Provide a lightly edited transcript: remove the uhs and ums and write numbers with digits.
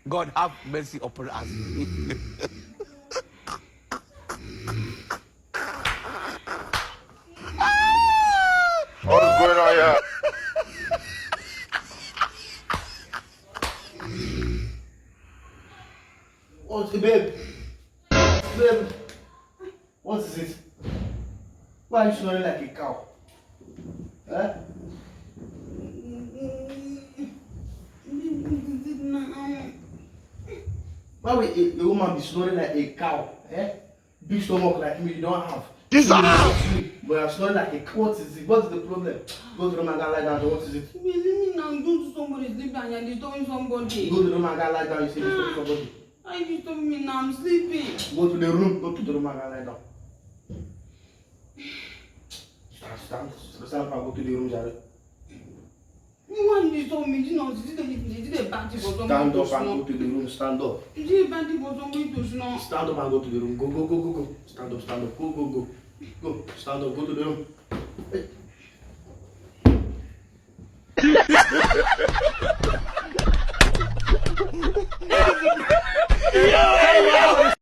God have mercy upon us. What's going on here? What's the babe? Babe, what is it? Why are you snoring like a cow? Huh? Why would a woman be snoring like a cow? Eh? Big stomach like me, you don't have. Jesus! But you're snoring like a cow. What is it? What's the problem? Go to the room and go lie down. What is it? Leave me now. Go to somebody sleeping and you're disturbing somebody. Go to the room and go lie down. You say disturb somebody. Why are you disturbing me now? I'm sleeping. Go to the room. Go to the room and go lie down. Stand up and go to the room, Jared. You want to disturb me? You know, this is a bad thing for somebody Stand to up and snore. go to the room. Stand up. Is it a bad thing for somebody to snore? Stand up and go to the room. Go, go, go, go, go. Stand up, stand up. Go, go, go. Go. Stand up. Go to the room. Hey.